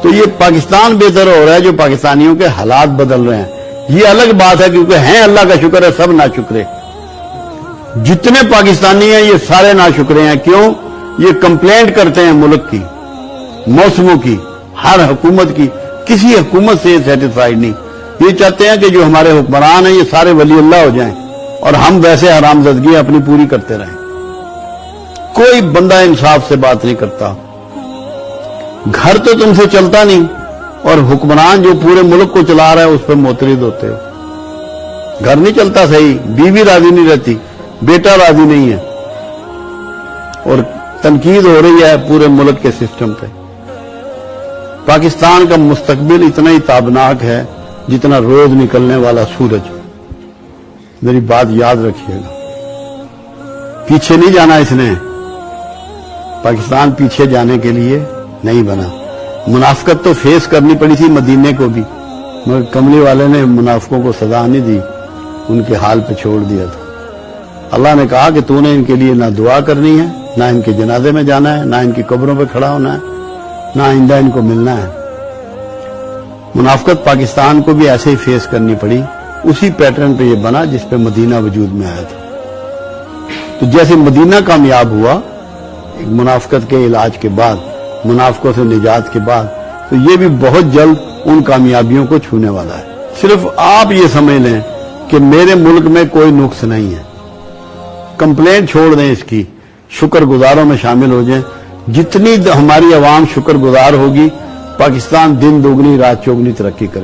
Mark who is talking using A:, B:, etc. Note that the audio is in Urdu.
A: تو یہ پاکستان بہتر ہو رہا ہے جو پاکستانیوں کے حالات بدل رہے ہیں، یہ الگ بات ہے، کیونکہ ہیں اللہ کا شکر ہے سب ناشکرے، جتنے پاکستانی ہیں یہ سارے ناشکرے ہیں۔ کیوں؟ یہ کمپلینٹ کرتے ہیں ملک کی، موسموں کی، ہر حکومت کی، کسی حکومت سے یہ سیٹسفائیڈ نہیں، یہ چاہتے ہیں کہ جو ہمارے حکمران ہیں یہ سارے ولی اللہ ہو جائیں اور ہم ویسے حرامزدگی اپنی پوری کرتے رہیں۔ کوئی بندہ انصاف سے بات نہیں کرتا، گھر تو تم سے چلتا نہیں اور حکمران جو پورے ملک کو چلا رہا ہے اس پہ معترض ہوتے ہو۔ گھر نہیں چلتا صحیح، بیوی راضی نہیں رہتی، بیٹا راضی نہیں ہے، اور تنقید ہو رہی ہے پورے ملک کے سسٹم پہ۔ پاکستان کا مستقبل اتنا ہی تابناک ہے جتنا روز نکلنے والا سورج۔ میری بات یاد رکھیے گا، پیچھے نہیں جانا اس نے، پاکستان پیچھے جانے کے لیے نہیں بنا۔ منافقت تو فیس کرنی پڑی تھی مدینے کو بھی، مگر کملی والے نے منافقوں کو سزا نہیں دی، ان کے حال پہ چھوڑ دیا تھا۔ اللہ نے کہا کہ تو نے ان کے لیے نہ دعا کرنی ہے، نہ ان کے جنازے میں جانا ہے، نہ ان کی قبروں پہ کھڑا ہونا ہے، نہ آئندہ ان کو ملنا ہے۔ منافقت پاکستان کو بھی ایسے ہی فیس کرنی پڑی، اسی پیٹرن پہ یہ بنا جس پہ مدینہ وجود میں آیا تھا۔ تو جیسے مدینہ کامیاب ہوا ایک منافقت کے علاج کے بعد، منافقوں سے نجات کے بعد، تو یہ بھی بہت جلد ان کامیابیوں کو چھونے والا ہے۔ صرف آپ یہ سمجھ لیں کہ میرے ملک میں کوئی نقص نہیں ہے، کمپلینٹ چھوڑ دیں اس کی، شکر گزاروں میں شامل ہو جائیں۔ جتنی ہماری عوام شکر گزار ہوگی، پاکستان دن دوگنی رات چوگنی ترقی کرے۔